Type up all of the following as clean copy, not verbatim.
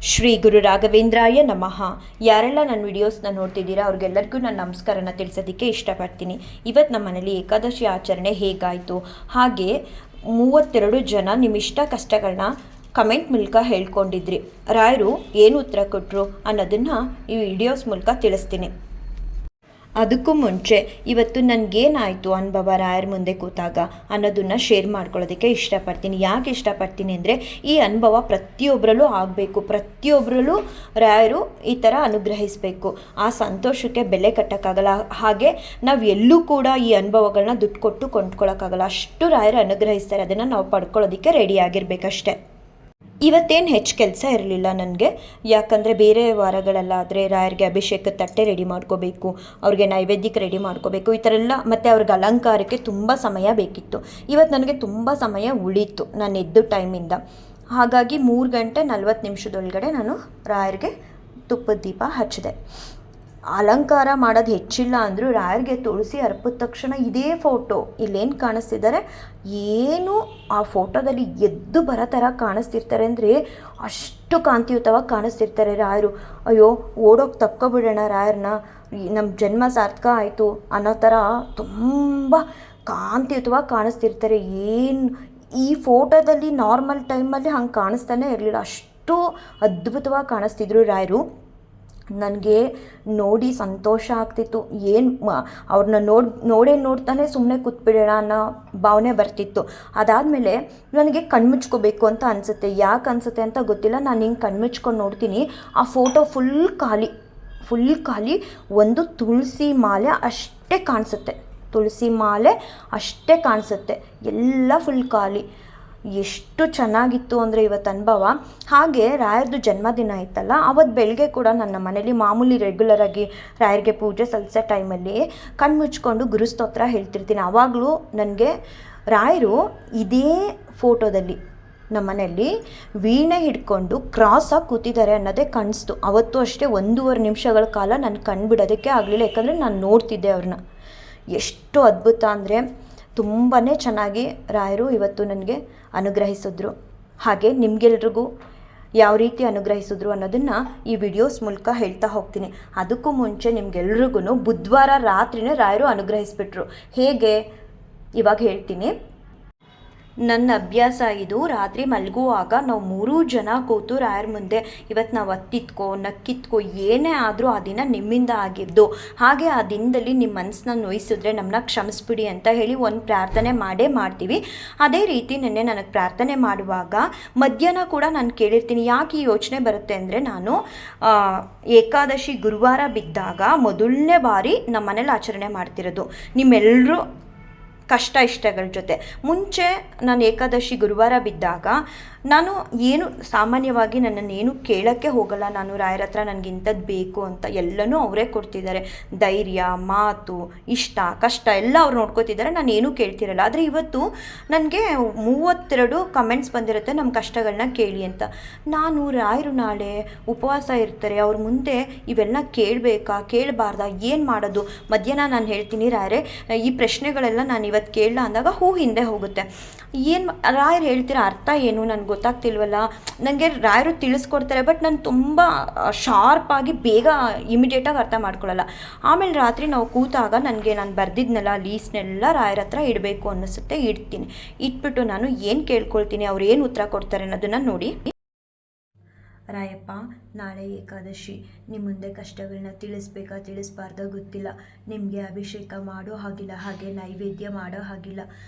ಶ್ರೀ ಗುರು ರಾಘವೇಂದ್ರಾಯ ನಮಃ. ಯಾರೆಲ್ಲ ನನ್ನ ವಿಡಿಯೋಸ್ನ ನೋಡ್ತಿದ್ದೀರಾ ಅವ್ರಿಗೆಲ್ಲರಿಗೂ ನಾನು ನಮಸ್ಕಾರನ ತಿಳಿಸೋದಕ್ಕೆ ಇಷ್ಟಪಡ್ತೀನಿ. ಇವತ್ತು ನಮ್ಮ ಮನೇಲಿ ಏಕಾದಶಿ ಆಚರಣೆ ಹೇಗಾಯಿತು, ಹಾಗೆ 32 ಜನ ನಿಮ್ಮ ಇಷ್ಟ ಕಷ್ಟಗಳನ್ನ ಕಮೆಂಟ್ ಮೂಲಕ ಹೇಳ್ಕೊಂಡಿದ್ರಿ. ರಾಯರು ಏನು ಉತ್ತರ ಕೊಟ್ಟರು ಅನ್ನೋದನ್ನು ಈ ವಿಡಿಯೋಸ್ ಮೂಲಕ ತಿಳಿಸ್ತೀನಿ. ಅದಕ್ಕೂ ಮುಂಚೆ ಇವತ್ತು ನನಗೇನಾಯಿತು ಅನುಭವ ರಾಯರ ಮುಂದೆ ಕೂತಾಗ ಅನ್ನೋದನ್ನು ಶೇರ್ ಮಾಡ್ಕೊಳ್ಳೋದಕ್ಕೆ ಇಷ್ಟಪಡ್ತೀನಿ. ಯಾಕೆ ಇಷ್ಟಪಡ್ತೀನಿ ಅಂದರೆ, ಈ ಅನುಭವ ಪ್ರತಿಯೊಬ್ಬರಲ್ಲೂ ಆಗಬೇಕು, ಪ್ರತಿಯೊಬ್ಬರಲ್ಲೂ ರಾಯರು ಈ ಥರ ಅನುಗ್ರಹಿಸಬೇಕು. ಆ ಸಂತೋಷಕ್ಕೆ ಬೆಲೆ ಕಟ್ಟೋಕ್ಕಾಗಲ್ಲ. ಹಾಗೆ ನಾವು ಎಲ್ಲೂ ಕೂಡ ಈ ಅನುಭವಗಳನ್ನ ದುಡ್ಡು ಕೊಟ್ಟು ಕೊಂಡ್ಕೊಳ್ಳೋಕ್ಕಾಗಲ್ಲ. ಅಷ್ಟು ರಾಯರು ಅನುಗ್ರಹಿಸ್ತಾರೆ. ಅದನ್ನು ನಾವು ಪಡ್ಕೊಳ್ಳೋದಕ್ಕೆ ರೆಡಿ ಆಗಿರಬೇಕಷ್ಟೆ. ಇವತ್ತೇನು ಹೆಚ್ಚು ಕೆಲಸ ಇರಲಿಲ್ಲ ನನಗೆ, ಯಾಕಂದರೆ ಬೇರೆ ವಾರಗಳಲ್ಲಾದರೆ ರಾಯರಿಗೆ ಅಭಿಷೇಕದ ತಟ್ಟೆ ರೆಡಿ ಮಾಡ್ಕೋಬೇಕು, ಅವ್ರಿಗೆ ನೈವೇದ್ಯಕ್ಕೆ ರೆಡಿ ಮಾಡ್ಕೋಬೇಕು, ಈ ಥರ ಎಲ್ಲ, ಮತ್ತು ಅವ್ರಿಗೆ ಅಲಂಕಾರಕ್ಕೆ ತುಂಬ ಸಮಯ ಬೇಕಿತ್ತು. ಇವತ್ತು ನನಗೆ ತುಂಬ ಸಮಯ ಉಳೀತು ನಾನು ಎದ್ದು ಟೈಮಿಂದ. ಹಾಗಾಗಿ 3 ಗಂಟೆ 40 ನಿಮಿಷದೊಳಗಡೆ ನಾನು ರಾಯರಿಗೆ ತುಪ್ಪದ ದೀಪ ಹಚ್ಚಿದೆ. ಅಲಂಕಾರ ಮಾಡೋದು ಹೆಚ್ಚಿಲ್ಲ ಅಂದರೂ ರಾಯರಿಗೆ ತುಳಸಿ ಅರ್ಪಿದ ತಕ್ಷಣ ಇದೇ ಫೋಟೋ ಇಲ್ಲೇನು ಕಾಣಿಸ್ತಿದ್ದಾರೆ, ಏನು ಆ ಫೋಟೋದಲ್ಲಿ ಎದ್ದು ಬರೋ ಥರ ಕಾಣಿಸ್ತಿರ್ತಾರೆ ಅಂದರೆ ಅಷ್ಟು ಕಾಂತಿಯುತವಾಗಿ ಕಾಣಿಸ್ತಿರ್ತಾರೆ ರಾಯರು. ಅಯ್ಯೋ ಓಡೋಗಿ ತಪ್ಕೊಬಿಡೋಣ ರಾಯರನ್ನ, ನಮ್ಮ ಜನ್ಮ ಸಾರ್ಥಕ ಆಯಿತು ಅನ್ನೋ ಥರ ತುಂಬ ಕಾಂತಿಯುತವಾಗಿ ಕಾಣಿಸ್ತಿರ್ತಾರೆ. ಏನು ಈ ಫೋಟೋದಲ್ಲಿ ನಾರ್ಮಲ್ ಟೈಮಲ್ಲಿ ಹಂಗೆ ಕಾಣಿಸ್ತಾನೆ ಇರಲಿಲ್ಲ, ಅಷ್ಟು ಅದ್ಭುತವಾಗಿ ಕಾಣಿಸ್ತಿದ್ರು ರಾಯರು. ನನಗೆ ನೋಡಿ ಸಂತೋಷ ಆಗ್ತಿತ್ತು. ಅವ್ರನ್ನ ನೋಡ್ತಾನೆ ಸುಮ್ಮನೆ ಕೂತ್ಬಿಡೋಣ ಅನ್ನೋ ಭಾವನೆ ಬರ್ತಿತ್ತು. ಅದಾದಮೇಲೆ ನನಗೆ ಕಣ್ಮುಚ್ಕೋಬೇಕು ಅಂತ ಅನಿಸುತ್ತೆ. ಯಾಕೆ ಅನಿಸುತ್ತೆ ಅಂತ ಗೊತ್ತಿಲ್ಲ. ನಾನು ಹಿಂಗೆ ಕಣ್ಮುಚ್ಕೊಂಡು ನೋಡ್ತೀನಿ, ಆ ಫೋಟೋ ಫುಲ್ ಖಾಲಿ. ಒಂದು ತುಳಸಿ ಮಾಲೆ ಅಷ್ಟೇ ಕಾಣಿಸುತ್ತೆ, ತುಳಸಿ ಮಾಲೆ ಅಷ್ಟೇ ಕಾಣಿಸುತ್ತೆ, ಎಲ್ಲ ಫುಲ್ ಖಾಲಿ. ಎಷ್ಟು ಚೆನ್ನಾಗಿತ್ತು ಅಂದರೆ ಇವತ್ತು ಅನುಭವ. ಹಾಗೆ ರಾಯರದು ಜನ್ಮದಿನ ಇತ್ತಲ್ಲ, ಅವತ್ತು ಬೆಳಗ್ಗೆ ಕೂಡ ನನ್ನ ಮನೇಲಿ ಮಾಮೂಲಿ ರೆಗ್ಯುಲರಾಗಿ ರಾಯರಿಗೆ ಪೂಜೆ ಸಲ್ಲಿಸೋ ಟೈಮಲ್ಲಿ ಕಣ್ಮುಚ್ಕೊಂಡು ಗುರುಸ್ತೋತ್ರ ಹೇಳ್ತಿರ್ತೀನಿ. ಆವಾಗಲೂ ನನಗೆ ರಾಯರು ಇದೇ ಫೋಟೋದಲ್ಲಿ ನಮ್ಮ ಮನೆಯಲ್ಲಿ ವೀಣೆ ಹಿಡ್ಕೊಂಡು ಕ್ರಾಸಾಗಿ ಕೂತಿದ್ದಾರೆ ಅನ್ನೋದೇ ಕಾಣಿಸ್ತು. ಅವತ್ತು ಅಷ್ಟೇ 1.5 ನಿಮಿಷಗಳ ಕಾಲ ನಾನು ಕಣ್ಬಿಡೋದಕ್ಕೆ ಆಗಲಿಲ್ಲ, ಯಾಕಂದರೆ ನಾನು ನೋಡ್ತಿದ್ದೆ ಅವ್ರನ್ನ. ಎಷ್ಟು ಅದ್ಭುತ ಅಂದರೆ ತುಂಬಾ ಚೆನ್ನಾಗಿ ರಾಯರು ಇವತ್ತು ನನಗೆ ಅನುಗ್ರಹಿಸಿದ್ರು. ಹಾಗೆ ನಿಮಗೆಲ್ರಿಗೂ ಯಾವ ರೀತಿ ಅನುಗ್ರಹಿಸಿದ್ರು ಅನ್ನೋದನ್ನು ಈ ವಿಡಿಯೋಸ್ ಮೂಲಕ ಹೇಳ್ತಾ ಹೋಗ್ತೀನಿ. ಅದಕ್ಕೂ ಮುಂಚೆ ನಿಮಗೆಲ್ರಿಗೂ ಬುಧವಾರ ರಾತ್ರಿನೇ ರಾಯರು ಅನುಗ್ರಹಿಸ್ಬಿಟ್ರು. ಹೇಗೆ ಇವಾಗ ಹೇಳ್ತೀನಿ. ನನ್ನ ಅಭ್ಯಾಸ ಇದು, ರಾತ್ರಿ ಮಲಗುವಾಗ ನಾವು 3 ಜನ ಕೂತು ರಾಯರ ಮುಂದೆ ಇವತ್ತು ನಾವು ಅತ್ತಿತ್ಕೋ ನಕ್ಕಿತ್ಕೋ ಏನೇ ಆದರೂ ಆ ದಿನ ನಿಮ್ಮಿಂದ ಆಗಿದ್ದು, ಹಾಗೆ ಆ ದಿನದಲ್ಲಿ ನಿಮ್ಮ ಮನಸ್ಸನ್ನ ನೋಯಿಸಿದ್ರೆ ನಮ್ಮನ್ನ ಕ್ಷಮಿಸ್ಬಿಡಿ ಅಂತ ಹೇಳಿ ಒಂದು ಪ್ರಾರ್ಥನೆ ಮಾಡ್ತೀವಿ. ಅದೇ ರೀತಿ ನಿನ್ನೆ ನನಗೆ ಪ್ರಾರ್ಥನೆ ಮಾಡುವಾಗ ಮಧ್ಯಾಹ್ನ ಕೂಡ ನಾನು ಕೇಳಿರ್ತೀನಿ. ಯಾಕೆ ಈ ಯೋಚನೆ ಬರುತ್ತೆ ಅಂದರೆ, ನಾನು ಏಕಾದಶಿ ಗುರುವಾರ ಬಿದ್ದಾಗ ಮೊದಲನೇ ಬಾರಿ ನಮ್ಮ ಮನೇಲಿ ಆಚರಣೆ ಮಾಡ್ತಿರೋದು ನಿಮ್ಮೆಲ್ಲರೂ ಕಷ್ಟ ಇಷ್ಟಗಳ ಜೊತೆ. ಮುಂಚೆ ನಾನು ಏಕಾದಶಿ ಗುರುವಾರ ಬಿದ್ದಾಗ ನಾನು ಏನು ಸಾಮಾನ್ಯವಾಗಿ ನನ್ನನ್ನೇನು ಕೇಳೋಕ್ಕೆ ಹೋಗಲ್ಲ. ನಾನು ರಾಯರ ಹತ್ರ ನನಗೆ ಇಂಥದ್ದು ಬೇಕು ಅಂತ ಎಲ್ಲನೂ ಅವರೇ ಕೊಡ್ತಿದ್ದಾರೆ. ಧೈರ್ಯ, ಮಾತು, ಇಷ್ಟ ಕಷ್ಟ ಎಲ್ಲ ಅವ್ರು ನೋಡ್ಕೋತಿದ್ದಾರೆ, ನಾನು ಏನೂ ಕೇಳ್ತಿರಲ್ಲ. ಆದರೆ ಇವತ್ತು ನನಗೆ 32 ಕಮೆಂಟ್ಸ್ ಬಂದಿರುತ್ತೆ ನಮ್ಮ ಕಷ್ಟಗಳನ್ನ ಕೇಳಿ ಅಂತ. ನಾನು ರಾಯರು ನಾಳೆ ಉಪವಾಸ ಇರ್ತಾರೆ, ಅವ್ರ ಮುಂದೆ ಇವೆಲ್ಲ ಕೇಳಬಾರ್ದಾ, ಏನು ಮಾಡೋದು? ಮಧ್ಯಾಹ್ನ ನಾನು ಹೇಳ್ತೀನಿ, ರಾಯರೇ ಈ ಪ್ರಶ್ನೆಗಳೆಲ್ಲ ನಾನು ಇವತ್ತು ಕೇಳಲ್ಲ ಅಂದಾಗ ಹಿಂದೆ ಹೋಗುತ್ತೆ. ಏನು ರಾಯರು ಹೇಳ್ತೀರ, ಅರ್ಥ ಏನು ನನಗೆ ಗೊತ್ತಾಗ್ತಿಲ್ವಲ್ಲ. ನನಗೆ ರಾಯರು ತಿಳಿಸ್ಕೊಡ್ತಾರೆ, ಬಟ್ ನಾನು ತುಂಬ ಶಾರ್ಪಾಗಿ ಬೇಗ ಇಮಿಡಿಯೇಟಾಗಿ ಅರ್ಥ ಮಾಡ್ಕೊಳ್ಳಲ್ಲ. ಆಮೇಲೆ ರಾತ್ರಿ ನಾವು ಕೂತಾಗ ನನಗೆ ನಾನು ಬರೆದಿದ್ನೆಲ್ಲ ಲೀಸ್ನೆಲ್ಲ ರಾಯರ ಹತ್ರ ಇಡಬೇಕು ಅನ್ನಿಸುತ್ತೆ, ಇಟ್ಬಿಟ್ಟು ನಾನು ಏನು ಕೇಳ್ಕೊಳ್ತೀನಿ, ಅವ್ರು ಏನು ಉತ್ತರ ಕೊಡ್ತಾರೆ ಅನ್ನೋದನ್ನು ನೋಡಿ. ರಾಯಪ್ಪ, ನಾಳೆ ಏಕಾದಶಿ, ನಿಮ್ಮ ಮುಂದೆ ಕಷ್ಟಗಳನ್ನ ತಿಳಿಸ್ಬಾರ್ದೋ ಗೊತ್ತಿಲ್ಲ. ನಿಮಗೆ ಅಭಿಷೇಕ ಮಾಡೋ ಹಾಗಿಲ್ಲ, ಹಾಗೆ ನೈವೇದ್ಯ ಮಾಡೋ ಹಾಗಿಲ್ಲ.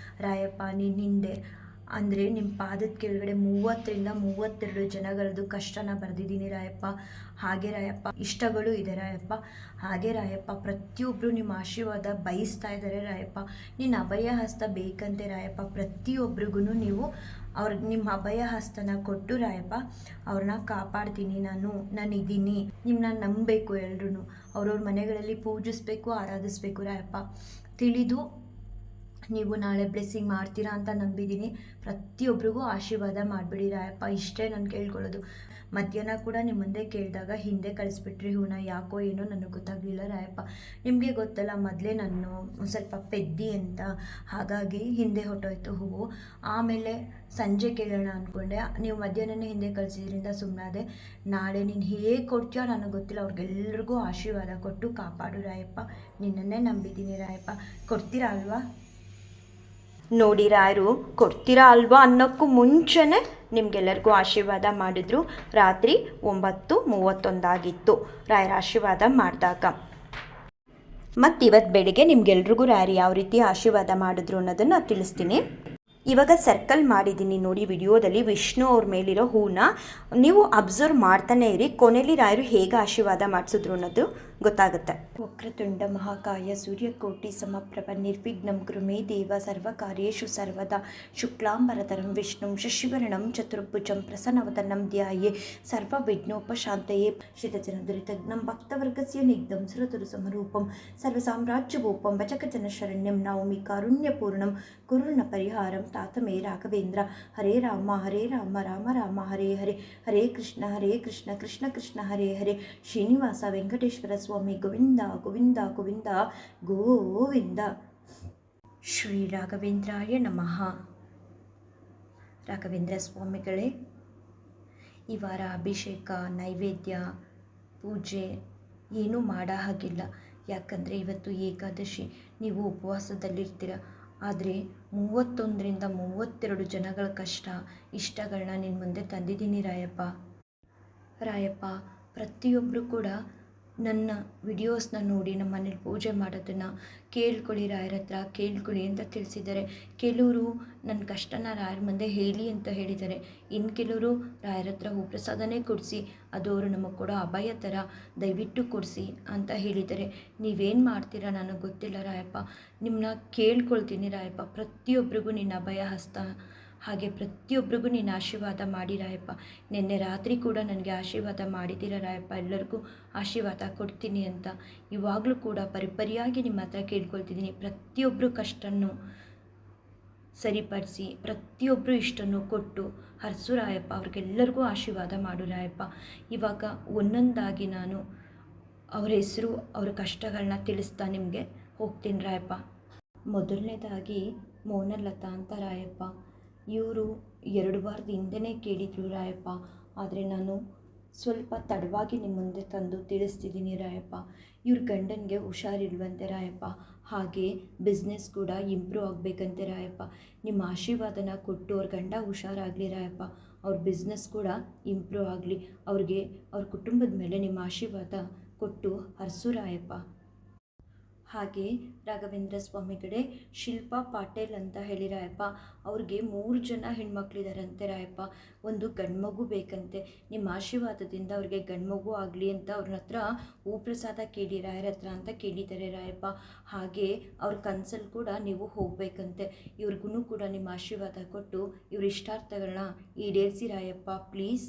ರಾಯಪ್ಪ, ನಿನ್ನಿಂದೆ ಅಂದರೆ ನಿಮ್ಮ ಪಾದದ ಕೆಳಗಡೆ 30-32 ಜನಗಳದ್ದು ಕಷ್ಟನ ಬರೆದಿದ್ದೀನಿ ರಾಯಪ್ಪ. ಹಾಗೆ ರಾಯಪ್ಪ ಇಷ್ಟಗಳು ಇದೆ ರಾಯಪ್ಪ. ಹಾಗೆ ರಾಯಪ್ಪ ಪ್ರತಿಯೊಬ್ಬರು ನಿಮ್ಮ ಆಶೀರ್ವಾದ ಬಯಸ್ತಾ ಇದ್ದಾರೆ ರಾಯಪ್ಪ. ನಿನ್ನ ಅಭಯ ಹಸ್ತ ಬೇಕಂತೆ ರಾಯಪ್ಪ. ಪ್ರತಿಯೊಬ್ಬರಿಗೂ ನೀವು ನಿಮ್ಮ ಅಭಯ ಹಸ್ತನ ಕೊಟ್ಟು ರಾಯಪ್ಪ ಅವ್ರನ್ನ ಕಾಪಾಡ್ತೀನಿ. ನಾನಿದ್ದೀನಿ, ನಿಮ್ಮನ್ನ ನಂಬಬೇಕು. ಎಲ್ರೂ ಅವ್ರವ್ರ ಮನೆಗಳಲ್ಲಿ ಪೂಜಿಸ್ಬೇಕು, ಆರಾಧಿಸ್ಬೇಕು ರಾಯಪ್ಪ. ತಿಳಿದು ನೀವು ನಾಳೆ ಬ್ಲೆಸ್ಸಿಂಗ್ ಮಾಡ್ತೀರಾ ಅಂತ ನಂಬಿದ್ದೀನಿ. ಪ್ರತಿಯೊಬ್ಬರಿಗೂ ಆಶೀರ್ವಾದ ಮಾಡಿಬಿಡಿ ರಾಯಪ್ಪ. ಇಷ್ಟೇ ನಾನು ಕೇಳ್ಕೊಳ್ಳೋದು. ಮಧ್ಯಾಹ್ನ ಕೂಡ ನಿಮ್ಮ ಮುಂದೆ ಕೇಳಿದಾಗ ಹಿಂದೆ ಕಳಿಸ್ಬಿಟ್ರಿ ಹೂನ, ಯಾಕೋ ಏನೋ ನನಗೆ ಗೊತ್ತಾಗಲಿಲ್ಲ ರಾಯಪ್ಪ. ನಿಮಗೆ ಗೊತ್ತಲ್ಲ ಮೊದಲೇ ನಾನು ಸ್ವಲ್ಪ ಪೆದ್ದಿ ಅಂತ, ಹಾಗಾಗಿ ಹಿಂದೆ ಹೊಟ್ಟೋಯ್ತು ಹೂವು. ಆಮೇಲೆ ಸಂಜೆ ಕೇಳೋಣ ಅಂದ್ಕೊಂಡೆ, ನೀವು ಮಧ್ಯಾಹ್ನನೇ ಹಿಂದೆ ಕಳಿಸಿದ್ರಿಂದ ಸುಮ್ಮನಾದೆ. ನಾಳೆ ನೀನು ಹೇಗೆ ಕೊಡ್ತೀಯೋ ನನಗೆ ಗೊತ್ತಿಲ್ಲ, ಅವ್ರಿಗೆಲ್ರಿಗೂ ಆಶೀರ್ವಾದ ಕೊಟ್ಟು ಕಾಪಾಡು ರಾಯಪ್ಪ. ನಿನ್ನನ್ನೇ ನಂಬಿದ್ದೀನಿ ರಾಯಪ್ಪ, ಕೊಡ್ತೀರಾ ಅಲ್ವಾ? ನೋಡಿ ರಾಯರು ಕೊಡ್ತೀರಾ ಅಲ್ವಾ ಅನ್ನೋಕ್ಕೂ ಮುಂಚೆನೇ ನಿಮಗೆಲ್ಲರಿಗೂ ಆಶೀರ್ವಾದ ಮಾಡಿದ್ರು. ರಾತ್ರಿ 9:31 ರಾಯರ ಆಶೀರ್ವಾದ ಮಾಡಿದಾಗ. ಮತ್ತು ಇವತ್ತು ಬೆಳಿಗ್ಗೆ ನಿಮ್ಗೆಲ್ರಿಗೂ ರಾಯರು ಯಾವ ರೀತಿ ಆಶೀರ್ವಾದ ಮಾಡಿದ್ರು ಅನ್ನೋದನ್ನು ತಿಳಿಸ್ತೀನಿ. ಇವಾಗ ಸರ್ಕಲ್ ಮಾಡಿದ್ದೀನಿ ನೋಡಿ ವಿಡಿಯೋದಲ್ಲಿ ವಿಷ್ಣು ಅವ್ರ ಮೇಲಿರೋ ಹೂನ ನೀವು ಅಬ್ಸರ್ವ್ ಮಾಡ್ತಾನೆ ಇರಿ. ಕೊನೆಯಲ್ಲಿ ರಾಯರು ಹೇಗೆ ಆಶೀರ್ವಾದ ಮಾಡಿಸಿದ್ರು ಅನ್ನೋದು ಗೊತ್ತಾಗುತ್ತೆ. ವಕ್ರತುಂಡ ಮಹಾಕಾಯ ಸೂರ್ಯಕೋಟಿ ಸಮಪ್ರಭ ನಿರ್ವಿಘ್ನಂ ಕುರುಮೇ ದೇವ ಸರ್ವಕಾರ್ಯೇಷು ಸರ್ವದಾ ಶುಕ್ಲಾಂಬರಧರಂ ವಿಷ್ಣುಂ ಶಶಿವರ್ಣಂ ಚತುರ್ಭುಜಂ ಪ್ರಸನ್ನವದನಂ ಧ್ಯಾಯೇ ಸರ್ವವಿಘ್ನೋಪಶಾಂತಯೇ ಶ್ರಿತಜನದುರಿತಘ್ನಂ ಭಕ್ತವರ್ಗಸ್ಯ ನಿಗ್ಧಂ ಸುರತರು ಸಮರೂಪಂ ಸರ್ವಸಾಮ್ರಾಜ್ಯವೂಪಂ ಭಜಕಜನ ಶರಣ್ಯಂ ನೌಮಿ ಕಾರುಣ್ಯಪೂರ್ಣಂ ಕುರುಣ ಪರಿಹಾರಂ ತಾತಮೇ ರಾಘವೇಂದ್ರ. ಹರೇ ರಾಮ ರಾಮ ರಾಮ ಹರೇ ಹರೇ, ಹರೇ ಕೃಷ್ಣ ಕೃಷ್ಣ ಕೃಷ್ಣ ಹರೇ ಹರೇ. ಶ್ರೀನಿವಾಸ ವೆಂಕಟೇಶ್ವರ ಸ್ವಾಮಿ ಗೋವಿಂದ ಗೋವಿಂದ ಗೋವಿಂದ ಗೋವಿಂದ. ಶ್ರೀ ರಾಘವೇಂದ್ರಾಯ ನಮಃ. ರಾಘವೇಂದ್ರ ಸ್ವಾಮಿಗಳೇ, ಈ ವಾರ ಅಭಿಷೇಕ, ನೈವೇದ್ಯ, ಪೂಜೆ ಏನೂ ಮಾಡೋ ಹಾಗಿಲ್ಲ. ಯಾಕಂದರೆ ಇವತ್ತು ಏಕಾದಶಿ, ನೀವು ಉಪವಾಸದಲ್ಲಿರ್ತೀರ. ಆದರೆ 31ರಿಂದ 32 ಜನಗಳ ಕಷ್ಟ ಇಷ್ಟಗಳನ್ನ ನಿನ್ನ ಮುಂದೆ ತಂದಿದ್ದೀನಿ ರಾಯಪ್ಪ. ಪ್ರತಿಯೊಬ್ಬರು ಕೂಡ ನನ್ನ ವಿಡಿಯೋಸ್ನ ನೋಡಿ ನಮ್ಮ ಮನೇಲಿ ಪೂಜೆ ಮಾಡೋದನ್ನು ಕೇಳ್ಕೊಳ್ಳಿ, ರಾಯರ ಹತ್ರ ಕೇಳ್ಕೊಳ್ಳಿ ಅಂತ ತಿಳಿಸಿದ್ದಾರೆ. ಕೆಲವರು ನನ್ನ ಕಷ್ಟನ ರಾಯರ ಮುಂದೆ ಹೇಳಿ ಅಂತ ಹೇಳಿದ್ದಾರೆ. ಇನ್ನು ಕೆಲವರು ರಾಯರ ಹತ್ರ ಹೂಪ್ರಸಾದನೇ ಕೊಡಿಸಿ, ಅದು ಅವರು ನಮಗೆ ಕೊಡೋ ಅಭಯ ಥರ, ದಯವಿಟ್ಟು ಕೊಡಿಸಿ ಅಂತ ಹೇಳಿದ್ದಾರೆ. ನೀವೇನು ಮಾಡ್ತೀರಾ ನನಗೆ ಗೊತ್ತಿಲ್ಲ ರಾಯಪ್ಪ, ನಿಮ್ಮನ್ನ ಕೇಳ್ಕೊಳ್ತೀನಿ ರಾಯಪ್ಪ. ಪ್ರತಿಯೊಬ್ಬರಿಗೂ ನಿನ್ನ ಅಭಯ ಹಸ್ತ, ಹಾಗೆ ಪ್ರತಿಯೊಬ್ಬರಿಗೂ ನೀನು ಆಶೀರ್ವಾದ ಮಾಡಿ ರಾಯಪ್ಪ. ನಿನ್ನೆ ರಾತ್ರಿ ಕೂಡ ನನಗೆ ಆಶೀರ್ವಾದ ಮಾಡಿದ್ದೀರ ರಾಯಪ್ಪ, ಎಲ್ಲರಿಗೂ ಆಶೀರ್ವಾದ ಕೊಡ್ತೀನಿ ಅಂತ. ಇವಾಗಲೂ ಕೂಡ ಪರಿಪರಿಯಾಗಿ ನಿಮ್ಮ ಹತ್ರ ಕೇಳ್ಕೊಳ್ತಿದ್ದೀನಿ, ಪ್ರತಿಯೊಬ್ಬರು ಕಷ್ಟನ್ನು ಸರಿಪಡಿಸಿ, ಪ್ರತಿಯೊಬ್ಬರು ಇಷ್ಟನ್ನು ಕೊಟ್ಟು ಹರಿಸು ರಾಯಪ್ಪ. ಅವ್ರಿಗೆಲ್ಲರಿಗೂ ಆಶೀರ್ವಾದ ಮಾಡು ರಾಯಪ್ಪ. ಇವಾಗ ಒಂದೊಂದಾಗಿ ನಾನು ಅವ್ರ ಹೆಸರು, ಅವ್ರ ಕಷ್ಟಗಳನ್ನ ತಿಳಿಸ್ತಾ ನಿಮಗೆ ಹೋಗ್ತೀನಿ ರಾಯಪ್ಪ. ಮೊದಲನೇದಾಗಿ ಮೌನಲತಾ ಅಂತ ರಾಯಪ್ಪ. ಇವರು 2 ವಾರದ ಹಿಂದೆನೇ ಕೇಳಿದ್ರು ರಾಯಪ್ಪ, ಆದರೆ ನಾನು ಸ್ವಲ್ಪ ತಡವಾಗಿ ನಿಮ್ಮ ಮುಂದೆ ತಂದು ತಿಳಿಸ್ತಿದ್ದೀನಿ ರಾಯಪ್ಪ. ಇವ್ರ ಗಂಡನಿಗೆ ಹುಷಾರಿಲ್ವಂತೆ ರಾಯಪ್ಪ, ಹಾಗೆ ಬಿಸ್ನೆಸ್ ಕೂಡ ಇಂಪ್ರೂವ್ ಆಗಬೇಕಂತೆ ರಾಯಪ್ಪ. ನಿಮ್ಮ ಆಶೀರ್ವಾದನ ಕೊಟ್ಟು ಅವ್ರ ಗಂಡ ಹುಷಾರಾಗಲಿ ರಾಯಪ್ಪ, ಅವ್ರ ಬಿಸ್ನೆಸ್ ಕೂಡ ಇಂಪ್ರೂವ್ ಆಗಲಿ. ಅವ್ರಿಗೆ ಅವ್ರ ಕುಟುಂಬದ ಮೇಲೆ ನಿಮ್ಮ ಆಶೀರ್ವಾದ ಕೊಟ್ಟು ಹರಿಸು ರಾಯಪ್ಪ. ಹಾಗೆ ರಾಘವೇಂದ್ರ ಸ್ವಾಮಿಗಳೇ, ಶಿಲ್ಪಾ ಪಾಟೇಲ್ ಅಂತ ಹೇಳಿ ರಾಯಪ್ಪ, ಅವ್ರಿಗೆ 3 ಜನ ಹೆಣ್ಮಕ್ಳಿದಾರಂತೆ ರಾಯಪ್ಪ. ಒಂದು ಗಂಡ್ಮಗು ಬೇಕಂತೆ. ನಿಮ್ಮ ಆಶೀರ್ವಾದದಿಂದ ಅವ್ರಿಗೆ ಗಂಡ್ಮಗು ಆಗಲಿ ಅಂತ ಅವ್ರ ಹತ್ರ ಹೂಪ್ರಸಾದ ಕೇಳಿ ರಾಯರ ಹತ್ರ ಅಂತ ಕೇಳಿದ್ದಾರೆ ರಾಯಪ್ಪ. ಹಾಗೆ ಅವ್ರ ಕನ್ಸಲ್ಲಿ ಕೂಡ ನೀವು ಹೋಗಬೇಕಂತೆ. ಇವ್ರಿಗೂ ಕೂಡ ನಿಮ್ಮ ಆಶೀರ್ವಾದ ಕೊಟ್ಟು ಇವ್ರ ಇಷ್ಟಾರ್ಥಗಳನ್ನ ಈಡೇರಿಸಿ ರಾಯಪ್ಪ ಪ್ಲೀಸ್.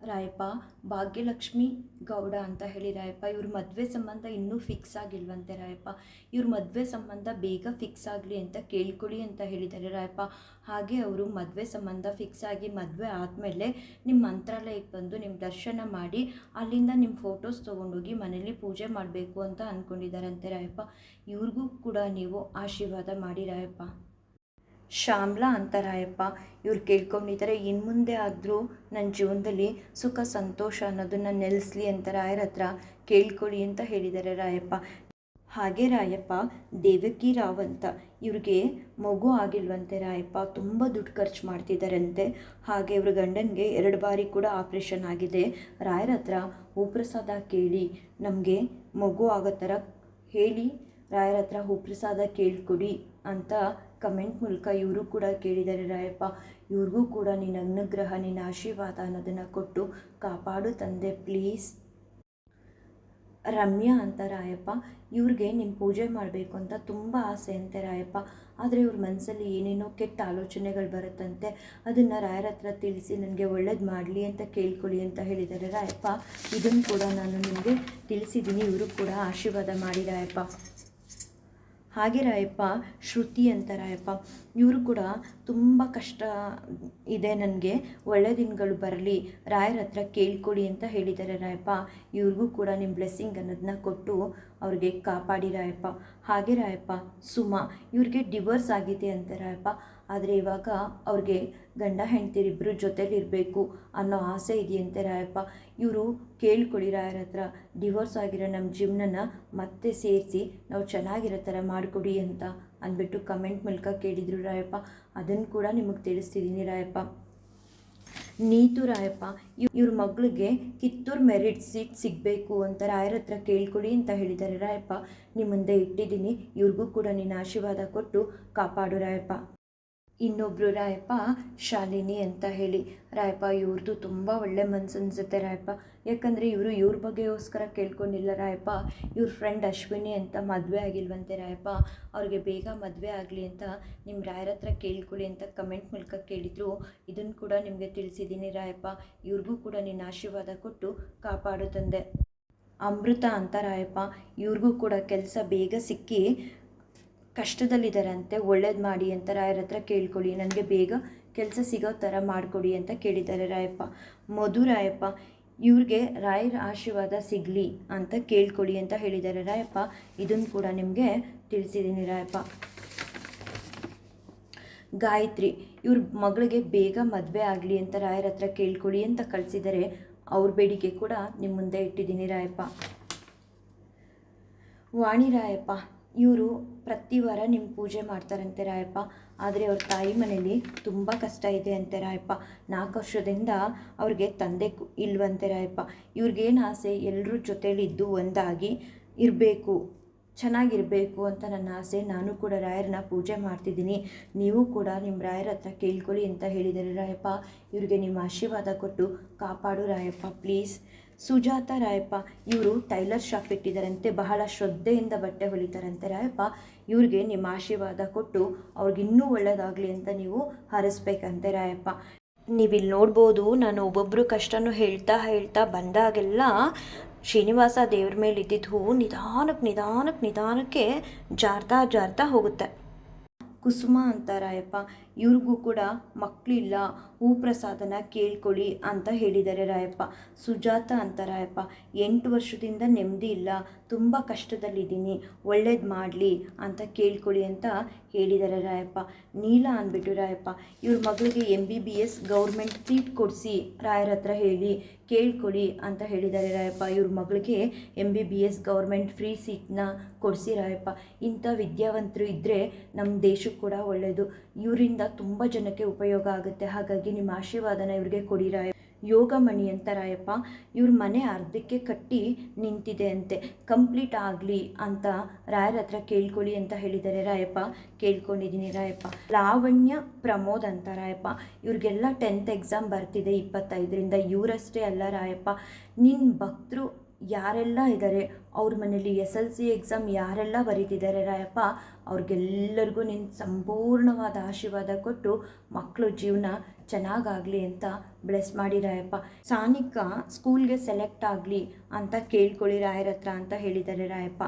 ರಾಯಪ್ಪ ಭಾಗ್ಯಲಕ್ಷ್ಮಿ ಗೌಡ ಅಂತ ಹೇಳಿ ರಾಯಪ್ಪ, ಇವ್ರ ಮದುವೆ ಸಂಬಂಧ ಇನ್ನೂ ಫಿಕ್ಸ್ ಆಗಿಲ್ವಂತೆ ರಾಯಪ್ಪ. ಇವ್ರ ಮದುವೆ ಸಂಬಂಧ ಬೇಗ ಫಿಕ್ಸ್ ಆಗಲಿ ಅಂತ ಕೇಳ್ಕೊಳ್ಳಿ ಅಂತ ಹೇಳಿದ್ದಾರೆ ರಾಯಪ್ಪ. ಹಾಗೆ ಅವರು ಮದುವೆ ಸಂಬಂಧ ಫಿಕ್ಸ್ ಆಗಿ ಮದುವೆ ಆದಮೇಲೆ ನಿಮ್ಮ ಮಂತ್ರಾಲಯಕ್ಕೆ ಬಂದು ನಿಮ್ಮ ದರ್ಶನ ಮಾಡಿ ಅಲ್ಲಿಂದ ನಿಮ್ಮ ಫೋಟೋಸ್ ತೊಗೊಂಡೋಗಿ ಮನೇಲಿ ಪೂಜೆ ಮಾಡಬೇಕು ಅಂತ ಅಂದ್ಕೊಂಡಿದ್ದಾರಂತೆ ರಾಯಪ್ಪ. ಇವ್ರಿಗೂ ಕೂಡ ನೀವು ಆಶೀರ್ವಾದ ಮಾಡಿ ರಾಯಪ್ಪ. ಶ್ಯಾಮ್ಲಾ ಅಂತ ರಾಯಪ್ಪ, ಇವ್ರು ಕೇಳ್ಕೊಂಡಿದ್ದಾರೆ, ಇನ್ನು ಮುಂದೆ ಆದರೂ ನನ್ನ ಜೀವನದಲ್ಲಿ ಸುಖ ಸಂತೋಷ ಅನ್ನೋದನ್ನು ನೆಲೆಸಲಿ ಅಂತ ರಾಯರ ಹತ್ರ ಕೇಳ್ಕೊಳ್ಳಿ ಅಂತ ಹೇಳಿದ್ದಾರೆ ರಾಯಪ್ಪ. ಹಾಗೆ ರಾಯಪ್ಪ ದೇವಕಿ ರಾವ್ ಅಂತ, ಇವ್ರಿಗೆ ಮಗು ಆಗಿಲ್ವಂತೆ ರಾಯಪ್ಪ, ತುಂಬ ದುಡ್ಡು ಖರ್ಚು ಮಾಡ್ತಿದ್ದಾರಂತೆ. ಹಾಗೆ ಇವ್ರ ಗಂಡನಿಗೆ 2 ಬಾರಿ ಕೂಡ ಆಪ್ರೇಷನ್ ಆಗಿದೆ. ರಾಯರ ಹತ್ರ ಹೂಪ್ರಸಾದ ಕೇಳಿ ನಮಗೆ ಮಗು ಆಗೋ ಥರ ಹೇಳಿ ರಾಯರ ಹತ್ರ ಹೂಪ್ರಸಾದ ಕೇಳ್ಕೊಡಿ ಅಂತ ಕಮೆಂಟ್ ಮೂಲಕ ಇವರು ಕೂಡ ಕೇಳಿದ್ದಾರೆ ರಾಯಪ್ಪ. ಇವ್ರಿಗೂ ಕೂಡ ನಿನ್ನ ಅನುಗ್ರಹ, ನಿನ್ನ ಆಶೀರ್ವಾದ ಅನ್ನೋದನ್ನು ಕೊಟ್ಟು ಕಾಪಾಡು ತಂದೆ ಪ್ಲೀಸ್. ರಮ್ಯಾ ಅಂತ ರಾಯಪ್ಪ, ಇವ್ರಿಗೆ ನಿಮ್ಮ ಪೂಜೆ ಮಾಡಬೇಕು ಅಂತ ತುಂಬ ಆಸೆ ಅಂತೆ ರಾಯಪ್ಪ. ಆದರೆ ಇವ್ರ ಮನಸ್ಸಲ್ಲಿ ಏನೇನೋ ಕೆಟ್ಟ ಆಲೋಚನೆಗಳು ಬರುತ್ತಂತೆ. ಅದನ್ನು ರಾಯರ ಹತ್ರ ತಿಳಿಸಿ ನನಗೆ ಒಳ್ಳೇದು ಮಾಡಲಿ ಅಂತ ಕೇಳ್ಕೊಳ್ಳಿ ಅಂತ ಹೇಳಿದ್ದಾರೆ ರಾಯಪ್ಪ. ಇದನ್ನು ಕೂಡ ನಾನು ನಿಮಗೆ ತಿಳಿಸಿದ್ದೀನಿ, ಇವರು ಕೂಡ ಆಶೀರ್ವಾದ ಮಾಡಿ ರಾಯಪ್ಪ. ಹಾಗೆ ರಾಯಪ್ಪ ಶ್ರುತಿ ಅಂತ ರಾಯಪ್ಪ, ಇವರು ಕೂಡ ತುಂಬ ಕಷ್ಟ ಇದೆ, ನನಗೆ ಒಳ್ಳೆ ದಿನಗಳು ಬರಲಿ, ರಾಯರ ಹತ್ರ ಕೇಳ್ಕೊಡಿ ಅಂತ ಹೇಳಿದ್ದಾರೆ ರಾಯಪ್ಪ. ಇವ್ರಿಗೂ ಕೂಡ ನಿಮ್ಮ ಬ್ಲೆಸ್ಸಿಂಗ್ ಅನ್ನೋದನ್ನ ಕೊಟ್ಟು ಅವ್ರಿಗೆ ಕಾಪಾಡಿ ರಾಯಪ್ಪ. ಹಾಗೆ ರಾಯಪ್ಪ ಸುಮಾ, ಇವ್ರಿಗೆ ಡಿವೋರ್ಸ್ ಆಗಿದೆ ಅಂತೆ ರಾಯಪ್ಪ. ಆದರೆ ಇವಾಗ ಅವ್ರಿಗೆ ಗಂಡ ಹೆಂಡ್ತಿರಿಬ್ಬರು ಜೊತೆಲಿರಬೇಕು ಅನ್ನೋ ಆಸೆ ಇದೆಯಂತೆ ರಾಯಪ್ಪ. ಇವರು ಕೇಳ್ಕೊಳ್ಳಿ ರಾಯರ ಹತ್ರ, ಡಿವೋರ್ಸ್ ಆಗಿರೋ ನಮ್ಮ ಜೀವನನ ಮತ್ತೆ ಸೇರಿಸಿ ನಾವು ಚೆನ್ನಾಗಿರೋ ಥರ ಮಾಡಿಕೊಡಿ ಅಂತ ಅಂದ್ಬಿಟ್ಟು ಕಮೆಂಟ್ ಮೂಲಕ ಕೇಳಿದರು ರಾಯಪ್ಪ. ಅದನ್ನು ಕೂಡ ನಿಮಗೆ ತಿಳಿಸ್ತಿದ್ದೀನಿ ರಾಯಪ್ಪ. ನೀತು ರಾಯಪ್ಪ, ಇವ್ರ ಮಗಳಿಗೆ ಕಿತ್ತೂರು ಮೆರಿಟ್ ಸೀಟ್ ಸಿಗಬೇಕು ಅಂತ ರಾಯರ ಹತ್ರ ಕೇಳ್ಕೊಡಿ ಅಂತ ಹೇಳಿದ್ದಾರೆ ರಾಯಪ್ಪ. ನಿಮ್ಮ ಮುಂದೆ ಇಟ್ಟಿದ್ದೀನಿ, ಇವ್ರಿಗೂ ಕೂಡ ನಿನ್ನ ಆಶೀರ್ವಾದ ಕೊಟ್ಟು ಕಾಪಾಡು ರಾಯಪ್ಪ. ಇನ್ನೊಬ್ಬರು ರಾಯಪ್ಪ ಶಾಲಿನಿ ಅಂತ ಹೇಳಿ ರಾಯಪ್ಪ, ಇವ್ರದ್ದು ತುಂಬ ಒಳ್ಳೆ ಮನಸ್ಸು ಅನಿಸುತ್ತೆ ರಾಯಪ್ಪ. ಯಾಕಂದರೆ ಇವ್ರ ಬಗ್ಗೆಗೋಸ್ಕರ ಕೇಳ್ಕೊಂಡಿಲ್ಲ ರಾಯಪ್ಪ. ಇವ್ರ ಫ್ರೆಂಡ್ ಅಶ್ವಿನಿ ಅಂತ ಮದುವೆ ಆಗಿಲ್ವಂತೆ ರಾಯಪ್ಪ. ಅವ್ರಿಗೆ ಬೇಗ ಮದುವೆ ಆಗಲಿ ಅಂತ ನಿಮ್ಮ ರಾಯರ ಹತ್ರ ಕೇಳ್ಕೊಳ್ಳಿ ಅಂತ ಕಮೆಂಟ್ ಮೂಲಕ ಕೇಳಿದರು. ಇದನ್ನು ಕೂಡ ನಿಮಗೆ ತಿಳಿಸಿದ್ದೀನಿ ರಾಯಪ್ಪ. ಇವ್ರಿಗೂ ಕೂಡ ನಿನ್ನ ಆಶೀರ್ವಾದ ಕೊಟ್ಟು ಕಾಪಾಡು ತಂದೆ. ಅಮೃತ ಅಂತ ರಾಯಪ್ಪ, ಇವ್ರಿಗೂ ಕೂಡ ಕೆಲಸ ಬೇಗ ಸಿಕ್ಕಿ ಕಷ್ಟದಲ್ಲಿದ್ದಾರಂತೆ, ಒಳ್ಳೇದು ಮಾಡಿ ಅಂತ ರಾಯರ ಹತ್ರ ಕೇಳ್ಕೊಳ್ಳಿ, ನನಗೆ ಬೇಗ ಕೆಲಸ ಸಿಗೋ ಥರ ಮಾಡಿಕೊಡಿ ಅಂತ ಕೇಳಿದ್ದಾರೆ ರಾಯಪ್ಪ. ಮಧು ರಾಯಪ್ಪ, ಇವ್ರಿಗೆ ರಾಯರ ಆಶೀರ್ವಾದ ಸಿಗಲಿ ಅಂತ ಕೇಳ್ಕೊಳ್ಳಿ ಅಂತ ಹೇಳಿದ್ದಾರೆ ರಾಯಪ್ಪ. ಇದನ್ನು ಕೂಡ ನಿಮಗೆ ತಿಳಿಸಿದ್ದೀನಿ ರಾಯಪ್ಪ. ಗಾಯತ್ರಿ, ಇವ್ರ ಮಗಳಿಗೆ ಬೇಗ ಮದುವೆ ಆಗಲಿ ಅಂತ ರಾಯರ ಹತ್ರ ಕೇಳ್ಕೊಳ್ಳಿ ಅಂತ ಕಳಿಸಿದ್ದಾರೆ. ಅವ್ರ ಬೇಡಿಕೆ ಕೂಡ ನಿಮ್ಮ ಮುಂದೆ ಇಟ್ಟಿದ್ದೀನಿ ರಾಯಪ್ಪ. ವಾಣಿ ರಾಯಪ್ಪ, ಇವರು ಪ್ರತಿ ವಾರ ನಿಮ್ಮ ಪೂಜೆ ಮಾಡ್ತಾರಂತೆ ರಾಯಪ್ಪ. ಆದರೆ ಅವ್ರ ತಾಯಿ ಮನೇಲಿ ತುಂಬ ಕಷ್ಟ ಇದೆ ಅಂತೆ ರಾಯಪ್ಪ. 4 ವರ್ಷದಿಂದ ಅವ್ರಿಗೆ ತಂದೆ ಇಲ್ವಂತೆ ರಾಯಪ್ಪ. ಇವ್ರಿಗೇನು ಆಸೆ, ಎಲ್ಲರೂ ಜೊತೇಲಿದ್ದು ಒಂದಾಗಿ ಇರಬೇಕು, ಚೆನ್ನಾಗಿರಬೇಕು ಅಂತ ನನ್ನ ಆಸೆ. ನಾನು ಕೂಡ ರಾಯರನ್ನ ಪೂಜೆ ಮಾಡ್ತಿದ್ದೀನಿ, ನೀವು ಕೂಡ ನಿಮ್ಮ ರಾಯರ ಹತ್ರ ಕೇಳ್ಕೊಳ್ಳಿ ಅಂತ ಹೇಳಿದ್ದಾರೆ ರಾಯಪ್ಪ. ಇವ್ರಿಗೆ ನಿಮ್ಮ ಆಶೀರ್ವಾದ ಕೊಟ್ಟು ಕಾಪಾಡು ರಾಯಪ್ಪ ಪ್ಲೀಸ್. ಸುಜಾತ ರಾಯಪ್ಪ, ಇವರು ಟೈಲರ್ ಶಾಪ್ ಇಟ್ಟಿದ್ದಾರಂತೆ, ಬಹಳ ಶ್ರದ್ಧೆಯಿಂದ ಬಟ್ಟೆ ಹೊಲಿತಾರಂತೆ ರಾಯಪ್ಪ. ಇವ್ರಿಗೆ ನಿಮ್ಮ ಆಶೀರ್ವಾದ ಕೊಟ್ಟು ಅವ್ರಿಗಿನ್ನೂ ಒಳ್ಳೆಯದಾಗಲಿ ಅಂತ ನೀವು ಹರಿಸ್ಬೇಕಂತೆ ರಾಯಪ್ಪ. ನೀವಿಲ್ಲಿ ನೋಡ್ಬೋದು, ನಾನು ಒಬ್ಬೊಬ್ಬರು ಕಷ್ಟನೂ ಹೇಳ್ತಾ ಬಂದಾಗೆಲ್ಲ ಶ್ರೀನಿವಾಸ ದೇವ್ರ ಮೇಲೆ ಇದ್ದಿದ್ದು ಹೂವು ನಿಧಾನಕ್ಕೆ ಜಾರ್ತಾ ಹೋಗುತ್ತೆ. ಕುಸುಮ ಅಂತ ರಾಯಪ್ಪ, ಇವ್ರಿಗೂ ಕೂಡ ಮಕ್ಕಳಿಲ್ಲ, ಹೂ ಪ್ರಸಾದನ ಕೇಳ್ಕೊಳ್ಳಿ ಅಂತ ಹೇಳಿದ್ದಾರೆ ರಾಯಪ್ಪ. ಸುಜಾತ ಅಂತ ರಾಯಪ್ಪ, 8 ವರ್ಷದಿಂದ ನೆಮ್ಮದಿ ಇಲ್ಲ, ತುಂಬ ಕಷ್ಟದಲ್ಲಿದ್ದೀನಿ, ಒಳ್ಳೇದು ಮಾಡಲಿ ಅಂತ ಕೇಳ್ಕೊಳ್ಳಿ ಅಂತ ಹೇಳಿದ್ದಾರೆ ರಾಯಪ್ಪ. ನೀಲಾ ಅಂದ್ಬಿಟ್ಟು ರಾಯಪ್ಪ, ಇವ್ರ ಮಗಳಿಗೆ MBBS ಗೌರ್ಮೆಂಟ್ ಸೀಟ್ ಕೊಡಿಸಿ ರಾಯರ ಹತ್ರ ಹೇಳಿ ಕೇಳ್ಕೊಳ್ಳಿ ಅಂತ ಹೇಳಿದ್ದಾರೆ ರಾಯಪ್ಪ. ಇವ್ರ ಮಗಳಿಗೆ MBBS ಗೌರ್ಮೆಂಟ್ ಫ್ರೀ ಸೀಟ್ನ ಕೊಡಿಸಿ ರಾಯಪ್ಪ. ಇಂಥ ವಿದ್ಯಾವಂತರು ಇದ್ದರೆ ನಮ್ಮ ದೇಶಕ್ಕೆ ಕೂಡ ಒಳ್ಳೆಯದು, ಇವರಿಂದ ತುಂಬ ಜನಕ್ಕೆ ಉಪಯೋಗ ಆಗುತ್ತೆ. ಹಾಗಾಗಿ ನಿಮ್ಮ ಆಶೀರ್ವಾದನ ಇವ್ರಿಗೆ ಕೊಡಿ ರಾಯ. ಯೋಗಮಣಿ ಅಂತ ರಾಯಪ್ಪ, ಇವ್ರ ಮನೆ ಅರ್ಧಕ್ಕೆ ಕಟ್ಟಿ ನಿಂತಿದೆ ಅಂತೆ, ಕಂಪ್ಲೀಟ್ ಆಗಲಿ ಅಂತ ರಾಯರ ಹತ್ರ ಕೇಳ್ಕೊಳ್ಳಿ ಅಂತ ಹೇಳಿದ್ದಾರೆ ರಾಯಪ್ಪ. ಕೇಳ್ಕೊಂಡಿದ್ದೀನಿ ರಾಯಪ್ಪ. ಲಾವಣ್ಯ ಪ್ರಮೋದ್ ಅಂತ ರಾಯಪ್ಪ, ಇವ್ರಿಗೆಲ್ಲ 10th ಎಕ್ಸಾಮ್ ಬರ್ತಿದೆ 25ರಿಂದ. ಇವರಷ್ಟೇ ಅಲ್ಲ ರಾಯಪ್ಪ, ನಿನ್ನ ಭಕ್ತರು ಯಾರೆಲ್ಲ ಇದ್ದಾರೆ ಅವ್ರ ಮನೇಲಿ SLC ಎಕ್ಸಾಮ್ ಯಾರೆಲ್ಲ ಬರೀತಿದ್ದಾರೆ ರಾಯಪ್ಪ, ಅವ್ರಿಗೆಲ್ಲರಿಗೂ ನಿನ್ನ ಸಂಪೂರ್ಣವಾದ ಆಶೀರ್ವಾದ ಕೊಟ್ಟು ಮಕ್ಕಳು ಜೀವನ ಚೆನ್ನಾಗಾಗಲಿ ಅಂತ ಬ್ಲೆಸ್ ಮಾಡಿ ರಾಯಪ್ಪ. ಸಾನಿಕಾ ಸ್ಕೂಲ್ಗೆ ಸೆಲೆಕ್ಟ್ ಆಗಲಿ ಅಂತ ಕೇಳ್ಕೊಳ್ಳಿ ರಾಯರ ಹತ್ರ ಅಂತ ಹೇಳಿದ್ದಾರೆ ರಾಯಪ್ಪ.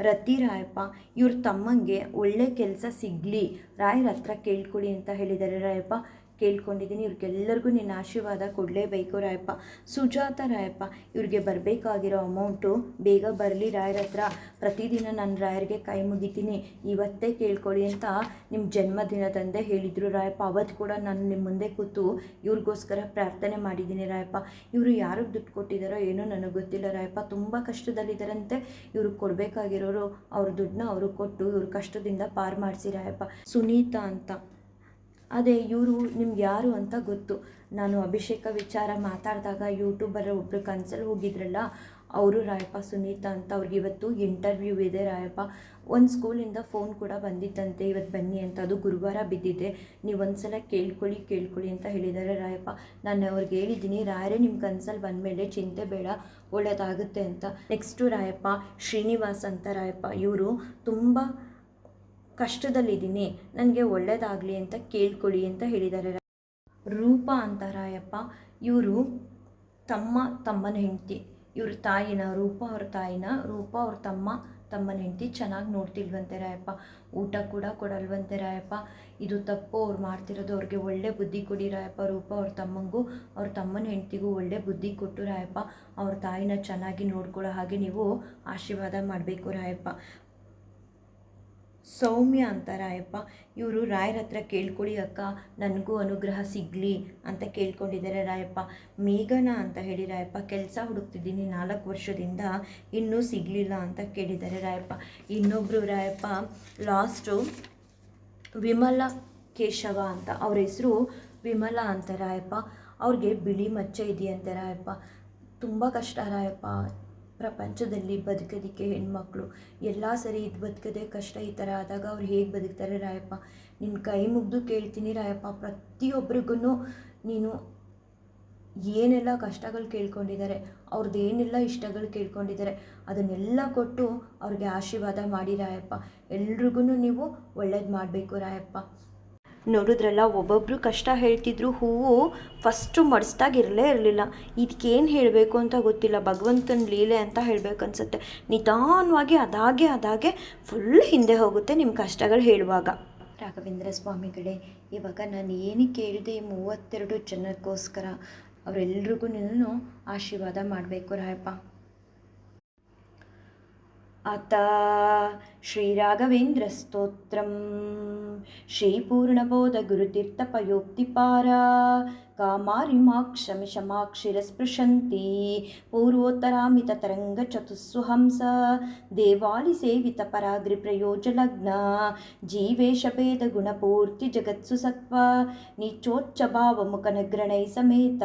ರತಿ ರಾಯಪ್ಪ, ಇವ್ರ ತಮ್ಮಂಗೆ ಒಳ್ಳೆ ಕೆಲಸ ಸಿಗಲಿ ರಾಯರ ಹತ್ರ ಕೇಳ್ಕೊಳ್ಳಿ ಅಂತ ಹೇಳಿದ್ದಾರೆ ರಾಯಪ್ಪ. ಕೇಳ್ಕೊಂಡಿದ್ದೀನಿ, ಇವ್ರಿಗೆಲ್ಲರಿಗೂ ನಿನ್ನ ಆಶೀರ್ವಾದ ಕೊಡಲೇಬೇಕು ರಾಯಪ್ಪ. ಸುಜಾತ ರಾಯಪ್ಪ, ಇವ್ರಿಗೆ ಬರಬೇಕಾಗಿರೋ ಅಮೌಂಟು ಬೇಗ ಬರಲಿ ರಾಯರ ಹತ್ರ. ಪ್ರತಿದಿನ ನಾನು ರಾಯರಿಗೆ ಕೈ ಮುಗಿತೀನಿ, ಇವತ್ತೇ ಕೇಳ್ಕೊಳ್ಳಿ ಅಂತ ನಿಮ್ಮ ಜನ್ಮದಿನದಂದೇ ಹೇಳಿದರು ರಾಯಪ್ಪ. ಅವತ್ತು ಕೂಡ ನಾನು ನಿಮ್ಮ ಮುಂದೆ ಕೂತು ಇವ್ರಿಗೋಸ್ಕರ ಪ್ರಾರ್ಥನೆ ಮಾಡಿದ್ದೀನಿ ರಾಯಪ್ಪ. ಇವರು ಯಾರಿಗೆ ದುಡ್ಡು ಕೊಟ್ಟಿದ್ದಾರೋ ಏನೋ ನನಗೆ ಗೊತ್ತಿಲ್ಲ ರಾಯಪ್ಪ. ತುಂಬ ಕಷ್ಟದಲ್ಲಿದ್ದಾರಂತೆ, ಇವ್ರಿಗೆ ಕೊಡಬೇಕಾಗಿರೋರು ಅವ್ರ ದುಡ್ಡನ್ನ ಅವರು ಕೊಟ್ಟು ಇವ್ರ ಕಷ್ಟದಿಂದ ಪಾರು ಮಾಡಿಸಿ ರಾಯಪ್ಪ. ಸುನೀತಾ ಅಂತ, ಅದೇ ಇವರು ನಿಮ್ಗೆ ಯಾರು ಅಂತ ಗೊತ್ತು. ನಾನು ಅಭಿಷೇಕ ವಿಚಾರ ಮಾತಾಡಿದಾಗ ಯೂಟ್ಯೂಬರ್ ಒಬ್ಬರು ಕನ್ಸಲ್ಲಿ ಹೋಗಿದ್ರಲ್ಲ ಅವರು ರಾಯಪ್ಪ. ಸುನೀತಾ ಅಂತ, ಅವ್ರಿಗೆ ಇವತ್ತು ಇಂಟರ್ವ್ಯೂ ಇದೆ ರಾಯಪ್ಪ. ಒಂದು ಸ್ಕೂಲಿಂದ ಫೋನ್ ಕೂಡ ಬಂದಿತ್ತಂತೆ, ಇವತ್ತು ಬನ್ನಿ ಅಂತ. ಅದು ಗುರುವಾರ ಬಿದ್ದಿದೆ, ನೀವು ಒಂದ್ಸಲ ಕೇಳ್ಕೊಳ್ಳಿ ಅಂತ ಹೇಳಿದ್ದಾರೆ ರಾಯಪ್ಪ. ನಾನು ಅವ್ರಿಗೆ ಹೇಳಿದ್ದೀನಿ, ರಾಯರೇ ನಿಮ್ಮ ಕನ್ಸಲ್ಲಿ ಬಂದಮೇಲೆ ಚಿಂತೆ ಬೇಡ, ಒಳ್ಳೆಯದಾಗುತ್ತೆ ಅಂತ. ನೆಕ್ಸ್ಟು ರಾಯಪ್ಪ ಶ್ರೀನಿವಾಸ್ ಅಂತ ರಾಯಪ್ಪ, ಇವರು ತುಂಬ ಕಷ್ಟದಲ್ಲಿದ್ದೀನಿ, ನನಗೆ ಒಳ್ಳೆಯದಾಗಲಿ ಅಂತ ಕೇಳ್ಕೊಳ್ಳಿ ಅಂತ ಹೇಳಿದ್ದಾರೆ. ರೂಪ ಅಂತ ರಾಯಪ್ಪ, ಇವರು ತಮ್ಮನ ಹೆಂಡತಿ, ಇವ್ರ ತಾಯಿನ ರೂಪ ಅವ್ರ ತಾಯಿನ, ರೂಪ ಅವ್ರ ತಮ್ಮನ ಹೆಂಡತಿ ಚೆನ್ನಾಗಿ ನೋಡ್ತಿಲ್ವಂತೆ ರಾಯಪ್ಪ, ಊಟ ಕೂಡ ಕೊಡಲ್ವಂತೆ ರಾಯಪ್ಪ. ಇದು ತಪ್ಪು, ಅವ್ರು ಮಾಡ್ತಿರೋದು. ಅವ್ರಿಗೆ ಒಳ್ಳೆ ಬುದ್ಧಿ ಕೊಡಿ ರಾಯಪ್ಪ. ರೂಪ ಅವ್ರ ತಮ್ಮಂಗೂ ಅವ್ರ ತಮ್ಮನ ಹೆಂಡತಿಗೂ ಒಳ್ಳೆ ಬುದ್ಧಿ ಕೊಟ್ಟು ರಾಯಪ್ಪ ಅವ್ರ ತಾಯಿನ ಚೆನ್ನಾಗಿ ನೋಡ್ಕೊಳ್ಳೋ ಹಾಗೆ ನೀವು ಆಶೀರ್ವಾದ ಮಾಡಬೇಕು ರಾಯಪ್ಪ. ಸೌಮ್ಯ ಅಂತ ರಾಯಪ್ಪ, ಇವರು ರಾಯರ ಹತ್ರ ಕೇಳ್ಕೊಳ್ಳಿ ಅಕ್ಕ, ನನಗೂ ಅನುಗ್ರಹ ಸಿಗಲಿ ಅಂತ ಕೇಳ್ಕೊಂಡಿದ್ದಾರೆ ರಾಯಪ್ಪ. ಮೇಘನ ಅಂತ ಹೇಳಿ ರಾಯಪ್ಪ, ಕೆಲಸ ಹುಡುಕ್ತಿದ್ದೀನಿ 4 ವರ್ಷದಿಂದ, ಇನ್ನೂ ಸಿಗಲಿಲ್ಲ ಅಂತ ಕೇಳಿದ್ದಾರೆ ರಾಯಪ್ಪ. ಇನ್ನೊಬ್ಬರು ರಾಯಪ್ಪ ಲಾಸ್ಟು ವಿಮಲ ಕೇಶವ ಅಂತ, ಅವ್ರ ಹೆಸರು ವಿಮಲ ಅಂತ ರಾಯಪ್ಪ. ಅವ್ರಿಗೆ ಬಿಳಿ ಮಚ್ಚೆ ಇದೆಯಂತೆ ರಾಯಪ್ಪ. ತುಂಬ ಕಷ್ಟ ರಾಯಪ್ಪ ಪ್ರಪಂಚದಲ್ಲಿ ಬದುಕೋದಕ್ಕೆ. ಹೆಣ್ಮಕ್ಳು ಎಲ್ಲ ಸರಿ ಇದು ಬದುಕೋದೇ ಕಷ್ಟ. ಈ ಥರ ಆದಾಗ ಅವ್ರು ಹೇಗೆ ಬದುಕ್ತಾರೆ ರಾಯಪ್ಪ? ನಿನ್ನ ಕೈ ಮುಗಿದು ಕೇಳ್ತೀನಿ ರಾಯಪ್ಪ, ಪ್ರತಿಯೊಬ್ಬರಿಗೂ ನೀನು ಏನೆಲ್ಲ ಕಷ್ಟಗಳು ಕೇಳ್ಕೊಂಡಿದ್ದಾರೆ, ಅವ್ರದ್ದು ಏನೆಲ್ಲ ಇಷ್ಟಗಳು ಕೇಳ್ಕೊಂಡಿದ್ದಾರೆ, ಅದನ್ನೆಲ್ಲ ಕೊಟ್ಟು ಅವ್ರಿಗೆ ಆಶೀರ್ವಾದ ಮಾಡಿ ರಾಯಪ್ಪ. ಎಲ್ರಿಗೂ ನೀವು ಒಳ್ಳೇದು ಮಾಡಬೇಕು ರಾಯಪ್ಪ. ನೋಡಿದ್ರಲ್ಲ, ಒಬ್ಬೊಬ್ಬರು ಕಷ್ಟ ಹೇಳ್ತಿದ್ರು, ಹೂವು ಫಸ್ಟು ಮಡಿಸ್ದಾಗಿರಲೇ ಇರಲಿಲ್ಲ. ಇದಕ್ಕೇನು ಹೇಳಬೇಕು ಅಂತ ಗೊತ್ತಿಲ್ಲ, ಭಗವಂತನ ಲೀಲೆ ಅಂತ ಹೇಳಬೇಕನ್ಸುತ್ತೆ. ನಿಧಾನವಾಗಿ ಅದಾಗೆ ಫುಲ್ ಹಿಂದೆ ಹೋಗುತ್ತೆ ನಿಮ್ಮ ಕಷ್ಟಗಳು ಹೇಳುವಾಗ. ರಾಘವೇಂದ್ರ ಸ್ವಾಮಿಗಳೇ, ಇವಾಗ ನಾನು ಏನಕ್ಕೆ ಕೇಳಿದೆ, 32 ಜನಕ್ಕೋಸ್ಕರ ಅವರೆಲ್ರಿಗೂ ನೀನು ಆಶೀರ್ವಾದ ಮಾಡಬೇಕು ರಾಯಪ್ಪ. ಅತ ಶ್ರೀರಾಘವೇಂದ್ರ ಸ್ತೋತ್ರಂ ಶ್ರೀಪೂರ್ಣಬೋಧ ಗುರುತೀರ್ಥಪಯೋಕ್ತಿಪಾರ ಕಾಮಾರಿಮಾಕ್ಷಮಿಷಮಾಕ್ಷಿರಸ್ಪೃಶಂತಿ ಪೂರ್ವೋತ್ತರಾಮಿತ ತರಂಗ ಚತುಸ್ಸುಹಂಸ ದೇವಾಲಿ ಸೇವಿತ ಪರಾಗ್ರಿ ಪ್ರಯೋಜಲಗ್ನ ಜೀವೇಶ ಭೇದ ಗುಣಪೂರ್ತಿ ಜಗತ್ಸು ಸತ್ವ ನೀಚೋಚ್ಚ ಭಾವ ಮುಖನಗ್ರಣೈ ಸಮೇತ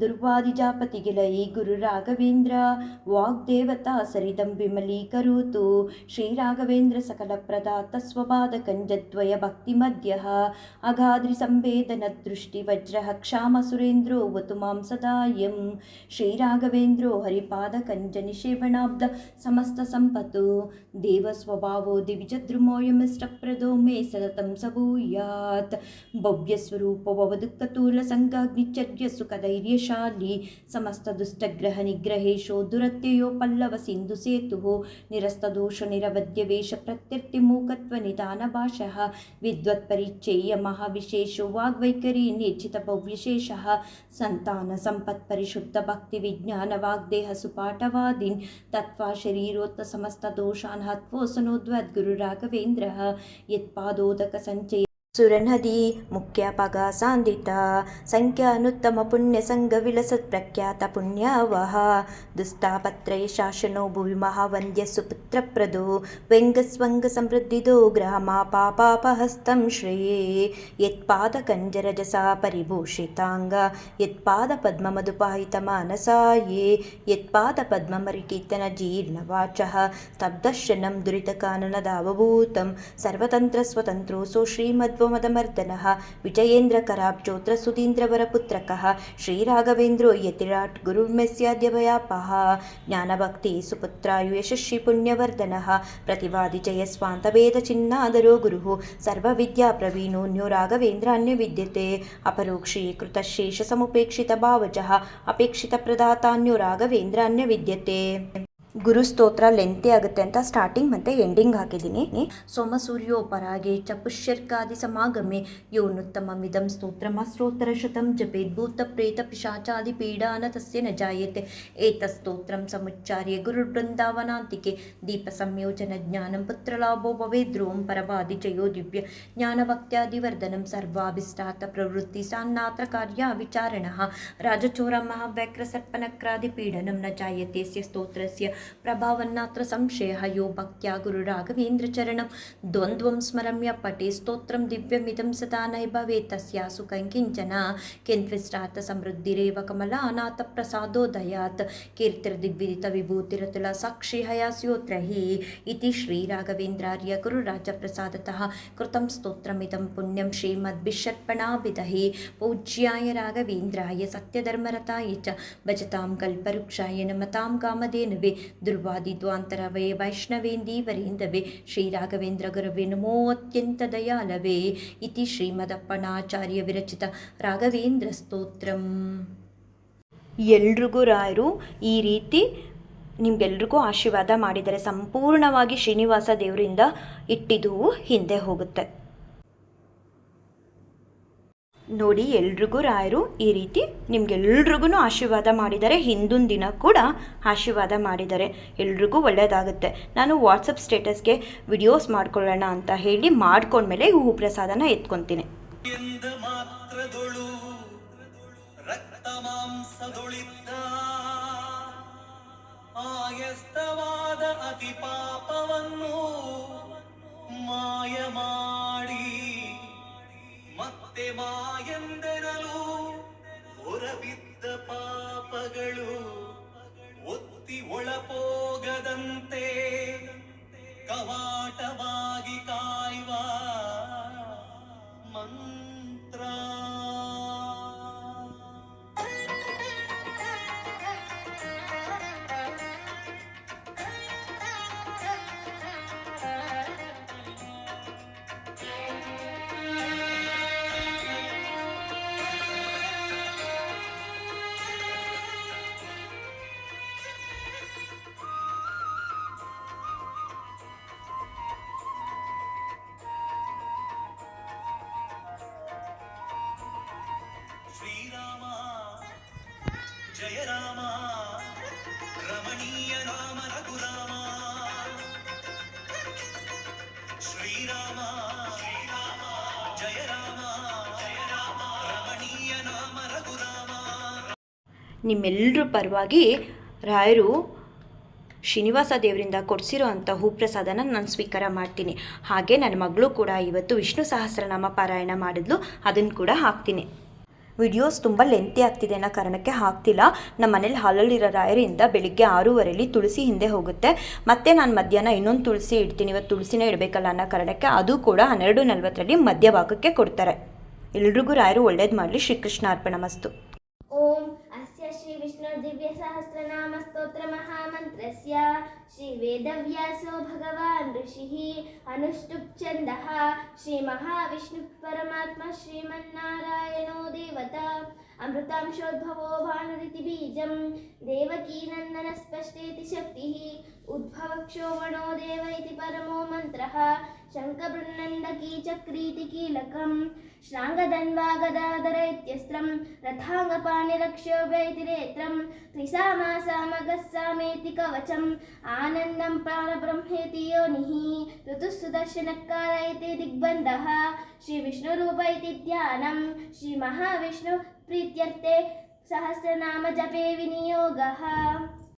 ದುರ್ವಾದಿಜಾಪತಿಗಿಲೈ ಗುರು ರಾಘವೇಂದ್ರ ವಾಗ್ದೇವತಾ ಸರಿದಂ ವಿಮಲೀಕರೋತು ಶ್ರೀರಾಘವೇಂದ್ರ ಸಕಲ ಪ್ರದಾತ ಸ್ವಪಾದ ಕಂಜದ್ವಯ ಭಕ್ತಿ ಮಧ್ಯ ಅಗಾದ್ರಿ ಸಂವೇದನ ದೃಷ್ಟಿ ವಜ್ರ ಕ್ಷಾಮ ಸುರೇಂದ್ರೋ ವತು ಮಾಂ ಸದಾಯಂ ಶ್ರೀರಾಘವೇಂದ್ರೋ ಹರಿಪಾದ ಕಂಜ ನಿಷೇವಣಾಬ್ಧ ಸಮಸ್ತ ಸಂಪತ್ತು ದೇವ ಸ್ವಭಾವೋ ದಿವಿಜದ್ರುಮೋಯಮಿಷ್ಟಪ್ರದೋ ಮೇ ಸತತಂ ಸಭೂಯಾತ್ ಭವ್ಯ ಸ್ವರೂಪ ವವದುಃಖತೂಲ ಸಂಗಾಗ್ನಿಚರ್ಯ ಸುಖಧೈರ್ಯಶಾಲಿ ಸಮಸ್ತ ದುಷ್ಟಗ್ರಹ ನಿಗ್ರಹೇಶೋ ದುರತ್ಯಯೋ ಪಲ್ಲವ ಸಿಂಧು ಸೇತು ನಿರಸ್ತದೋಷ ನಿರವಧ್ಯ ವೇಷ ಪ್ರತ್ಯರ್ಥಿ ಮೂಕತ್ವ ನಿಧಾನ ಭಾಷಃ ವಿದ್ವತ್ ಪರಿಚಯ ಮಹಾವಿಶೇಷೋ ವಾಗ್ವೈಖರಿ ನಿರ್ಜಿತ ಭವ್ಯಶೇಷ ಸಂತಾನ ಸಂಪತ್ ಪರಿಶುದ್ಧ ಭಕ್ತಿ ವಿಜ್ಞಾನ ವಾಗ್ದೇಹ ಸುಪಾಠವಾದೀನ್ ತತ್ವ ಶರೀರೋತ್ತ ಸಮಸ್ತ ದೋಷಾನ್ ಹತ್ವೋಸನೋದ್ವದ್ ಗುರು ರಾಘವೇಂದ್ರ ಯತ್ಪಾದೋದಕ ಸಂಚಯ ಸುರನದಿ ಮುಖ್ಯಪಗ ಸಾಂದಿತ ಸಂಖ್ಯಾನುತ್ತಮ ಪುಣ್ಯ ಸಂಘ ವಿಲಸತ್ ಪ್ರಖ್ಯಾತ ಪುಣ್ಯಾವಹ ದುಸ್ತಾಪತ್ರಯ ಶಾಸನೋ ಭುವಿ ಮಹಾವಂದ್ಯ ಸುಪುತ್ರಪ್ರದೋ ವ್ಯಂಗಸ್ವಂಗ ಸಮೃದ್ಧಿದೋ ಗ್ರಾಮ ಪಾಪಾಪಹಸ್ತಂ ಶ್ರೇಯೇ ಯತ್ಪಾದ ಕಂಜರಜಸ ಪರಿಭೂಷಿತಾಂಗ ಯತ್ಪಾದ ಪದ್ಮ ಮಧುಪಾಯಿತ ಮಾನಸಾಯೇ ಯತ್ಪಾದ ಪದ್ಮ ಮರಿಕೀರ್ತನ ಜೀರ್ಣವಾಚಃ ಸ್ತಬ್ಧಶನಂ ದುರಿತಕಾನನದಾವಭೂತಂ ಸರ್ವತಂತ್ರ ಸ್ವತಂತ್ರೋಸೋ ಶ್ರೀಮಧ್ವ ಮದಮರ್ದನಃ ವಿಜಯೇಂದ್ರ ಕರಾಬ್ಜೋತ್ರ ಸುಧೀಂದ್ರವರಪುತ್ರಕಃ ಶ್ರೀರಾಘವೇಂದ್ರೋ ಯತಿರಾಟ್ ಗುರುರ್ಮೆಸ್ಯಾದ್ಯಭಯಾಪಃ ಜ್ಞಾನಭಕ್ತಿ ಸುಪುತ್ರಾಯು ಯಶಸ್ವಿ ಪುಣ್ಯವರ್ಧನಃ ಪ್ರತಿವಾದಿ ಜಯಸ್ವಾಂತಭೇದ ಚಿನ್ನಾದರೋ ಗುರುಃ ಸರ್ವವಿದ್ಯಾ ಪ್ರವೀಣೋನ್ಯೋ ರಾಘವೇಂದ್ರಾನ್ಯ ವಿದ್ಯತೆ ಅಪರೋಕ್ಷೀಕೃತ ಶೇಷ ಸಮುಪೇಕ್ಷಿತ ಭಾವಜಃ ಅಪೇಕ್ಷಿತ ಪ್ರದಾತಾನ್ಯೋ ರಾಘವೇಂದ್ರಾನ್ಯ ವಿದ್ಯತೆ. ಗುರು ಸ್ತೋತ್ರ ಲೆಂತಿ ಆಗುತ್ತೆ ಅಂತ ಸ್ಟಾರ್ಟಿಂಗ್ ಮತ್ತು ಎಂಡಿಂಗ್ ಹಾಕಿದ್ದೀನಿ. ಸೋಮಸೂರ್ಯೋಪರಾಗೆ ಚ ಪುಷ್ಯರ್ಕಾದಿ ಸಮಾಗಮೆ ಯೋನುತ್ತಮಮಿದಂ ಸ್ತೋತ್ರಮಸ್ತೋತ್ರ ಶತಂ ಜಪೇದ್ ಭೂತ ಪ್ರೇತ ಪಿಶಾಚಾದಿ ಪೀಡಾನ ತಸ್ಯ ನ ಜಾಯತೆ ಏತಸ್ತೋತ್ರಂ ಸಮುಚ್ಚಾರ್ಯ ಗುರುವೃಂದಾವನಾಂತಿಕೆ ದೀಪ ಸಂಯೋಜನ ಜ್ಞಾನಂ ಪುತ್ರಲಾಭೋ ಭವೇದ್ರೋಂ ಪರವಾದಿ ಜಯೋ ದಿವ್ಯ ಜ್ಞಾನಭಕ್ತ್ಯಾದಿವರ್ಧನಂ ಸರ್ವಾಭಿಷ್ಟಾರ್ಥ ಪ್ರವೃತ್ತಿ ಸಾನ್ನಾತ್ರ ಕಾರ್ಯ ವಿಚಾರಣಃ ರಾಜಚೋರ ಮಹಾವ್ಯಕ್ರ ಸರ್ಪನಕ್ರಾದಿ ಪೀಡನಂ ನ ಜಾಯತೆ स्य ಸ್ತೋತ್ರಸ್ಯ ಪ್ರಭಾವನ್ನಾತ್ರ ಸಂಶಯ ಯೋ ಭಕ್ತ್ಯಾ ಗುರು ರಾಘವೇಂದ್ರ ಚರಣಂ ದ್ವಂದ್ವಂ ಸ್ಮರಮ್ಯ ಪಟೇ ಸ್ತೋತ್ರಂ ದಿವ್ಯಮಿದಂ ಸದಾ ನೈ ಭವೇತ್ ತಸ್ಯಾಸು ಕಂಕಿಂಚನ ಕಿಂತ್ವಿಷ್ಟಾರ್ಥ ಸಮೃದ್ಧಿರೇವ ಕಮಲಾನಾಥ ಪ್ರಸಾದೋದಯಾತ್ ಕೀರ್ತಿರ್ದಿಗ್ವಿದಿತ ವಿಭೂತಿರತುಲ ಸಾಕ್ಷಿ ಹಯಾಸ್ಯೋತ್ರ ಹಿ ಇತಿ ಶ್ರೀ ರಾಘವೇಂದ್ರಾರ್ಯ ಗುರುರಾಜ ಪ್ರಸಾದತಃ ಕೃತಂ ಸ್ತೋತ್ರಮಿದಂ ಪುಣ್ಯಂ ಶ್ರೀಮದ್ಭಿಷರ್ಪಣಾಭಿದಹಿ ಪೂಜ್ಯಾಯ ರಾಘವೇಂದ್ರಾಯ ಸತ್ಯಧರ್ಮರತಾಯ ಚ ಭಜತಾಂ ಕಲ್ಪವೃಕ್ಷಾಯ ನಮತಾಂ ಕಾಮಧೇನವೇ ದುರ್ವಾದಿದ್ವಾಂತರವೇ ವೈಷ್ಣವೇಂದೀವರೇಂದವೇ ಶ್ರೀರಾಘವೇಂದ್ರ ಗುರವೇ ನಮೋ ಅತ್ಯಂತ ದಯಾಲವೇ ಇತಿ ಶ್ರೀಮದಪ್ಪಣಾಚಾರ್ಯ ವಿರಚಿತ ರಾಘವೇಂದ್ರ ಸ್ತೋತ್ರಂ. ಎಲ್ರಿಗೂ ರಾಯರು ಈ ರೀತಿ ನಿಮಗೆಲ್ರಿಗೂ ಆಶೀರ್ವಾದ ಮಾಡಿದರೆ ಸಂಪೂರ್ಣವಾಗಿ ಶ್ರೀನಿವಾಸ ದೇವರಿಂದ ಇಟ್ಟಿದ್ದು ಹಿಂದೆ ಹೋಗುತ್ತೆ. ನೋಡಿ, ಎಲ್ರಿಗೂ ರಾಯರು ಈ ರೀತಿ ನಿಮ್ಗೆಲ್ರಿಗೂ ಆಶೀರ್ವಾದ ಮಾಡಿದ್ದಾರೆ. ಹಿಂದಿನ ದಿನ ಕೂಡ ಆಶೀರ್ವಾದ ಮಾಡಿದ್ದಾರೆ. ಎಲ್ರಿಗೂ ಒಳ್ಳೆಯದಾಗುತ್ತೆ. ನಾನು ವಾಟ್ಸಪ್ ಸ್ಟೇಟಸ್ಗೆ ವಿಡಿಯೋಸ್ ಮಾಡ್ಕೊಳ್ಳೋಣ ಅಂತ ಹೇಳಿ ಮಾಡ್ಕೊಂಡ್ಮೇಲೆ ಹೂ ಪ್ರಸಾದನ ಎತ್ಕೊತೀನಿ. ಅತಿ ಪಾಪವನ್ನು ಮಾಯ ಮಾಡಿ ಮತ್ತೆ ಮಾಯಂದೆರಲು ಹೊರಬಿದ್ದ ಪಾಪಗಳು ಒತ್ತಿ ಒಳಪೋಗದಂತೆ ಕವಾಟವಾಗಿ ಕಾಯುವ ಮಂತ್ರ. ಶ್ರೀರಾಮ ಜಯ ರಾಮ ರಮಣೀಯ ರಾಮ ರಘುರಾಮ. ಶ್ರೀರಾಮ ಶ್ರೀರಾಮ ಜಯ ರಾಮ ರಮಣೀಯ ರಾಮ ರಘುರಾಮ. ನಿಮ್ಮೆಲ್ಲರ ಪರವಾಗಿ ರಾಯರು ಶ್ರೀನಿವಾಸ ದೇವರಿಂದ ಕೊಡಿಸಿರೋ ಅಂಥ ಹೂಪ್ರಸಾದನ ನಾನು ಸ್ವೀಕಾರ ಮಾಡ್ತೀನಿ. ಹಾಗೆ ನನ್ನ ಮಗಳು ಕೂಡ ಇವತ್ತು ವಿಷ್ಣು ಸಹಸ್ರನಾಮ ಪಾರಾಯಣ ಮಾಡಿದ್ಲು, ಅದನ್ನು ಕೂಡ ಹಾಕ್ತೀನಿ. ವಿಡಿಯೋಸ್ ತುಂಬ ಲೆಂತಿ ಆಗ್ತಿದೆ ಅನ್ನೋ ಕಾರಣಕ್ಕೆ ಹಾಕ್ತಿಲ್ಲ. ನಮ್ಮ ಮನೇಲಿ ಹಾಲಲ್ಲಿರೋ ರಾಯರಿಂದ ಬೆಳಿಗ್ಗೆ 6:30 ತುಳಸಿ ಹಿಂದೆ ಹೋಗುತ್ತೆ. ಮತ್ತು ನಾನು ಮಧ್ಯಾಹ್ನ ಇನ್ನೊಂದು ತುಳಸಿ ಇಡ್ತೀನಿ. ಇವತ್ತು ತುಳಸಿನೇ ಇಡಬೇಕಲ್ಲ ಅನ್ನೋ ಕಾರಣಕ್ಕೆ ಅದು ಕೂಡ 12:40 ಮಧ್ಯಭಾಗಕ್ಕೆ ಕೊಡ್ತಾರೆ. ಎಲ್ರಿಗೂ ರಾಯರು ಒಳ್ಳೇದು ಮಾಡಲಿ. ಶ್ರೀಕೃಷ್ಣ ಅರ್ಪಣಮಸ್ತು. ಓಂ ಅಸ್ಯ ಶ್ರೀ ವಿಷ್ಣು ದಿವ್ಯ ಸಹಸ್ರನಾಮ ಸ್ತೋತ್ರ ಮಹಾಮಂತ್ರಸ್ಯ ಶ್ರೀ ವೇದವ್ಯಾಸೋ ಭಗವಾನ್ ಋಷಿಃ ಅನುಷ್ಠುಪ್ ಛಂದಃ ಶ್ರೀ ಮಹಾವಿಷ್ಣು ಪರಮಾತ್ಮ ಶ್ರೀಮನ್ನಾರಾಯಣೋ ದೇವತಾ ಅಮೃತಾಂಶೋದ್ಭವೋ ಭಾನುರಿತಿ ಬೀಜಂ ದೇವಕೀ ನಂದನ ಸ್ಪಷ್ಟೇತಿ ಶಕ್ತಿಃ ಉದ್ಭವಕ್ಷೋವಣೋ ದೇವ ಇತಿ ಪರಮೋ ಮಂತ್ರಃ ಶಂಖಬೃನ್ನಂದಕೀ ಚಕ್ರೀತಿ ಕೀಲಕಂ ಶ್ರಾಂಗಧನ್ವಾಗದಾಧರ ಇತ್ಯಸ್ತ್ರಂ ರಥಾಂಗಪಾಣಿರಕ್ಷೋಭ್ಯ ಇತಿ ರೇತ್ರಂ ತ್ರಿಸಾಮಾಸಾಮಗಸ್ಸಾಮೇತಿ ಕವಚಂ ಆನಂದಂ ಪ್ರಾಣಬ್ರಹ್ಮೇತಿ ಯೋನಿಃ ಋತುಃ ಸುದರ್ಶನಕಾರ ಇತಿ ದಿಗ್ಬಂಧಃ ಶ್ರೀ ವಿಷ್ಣುರೂಪ ಇತಿ ಧ್ಯಾನಂ ಶ್ರೀ ಮಹಾವಿಷ್ಣು ಪ್ರೀತ್ಯರ್ಥೆ ಸಹಸ್ರನಾಮ ಜಪೇ ವಿನಿಯೋಗಃ.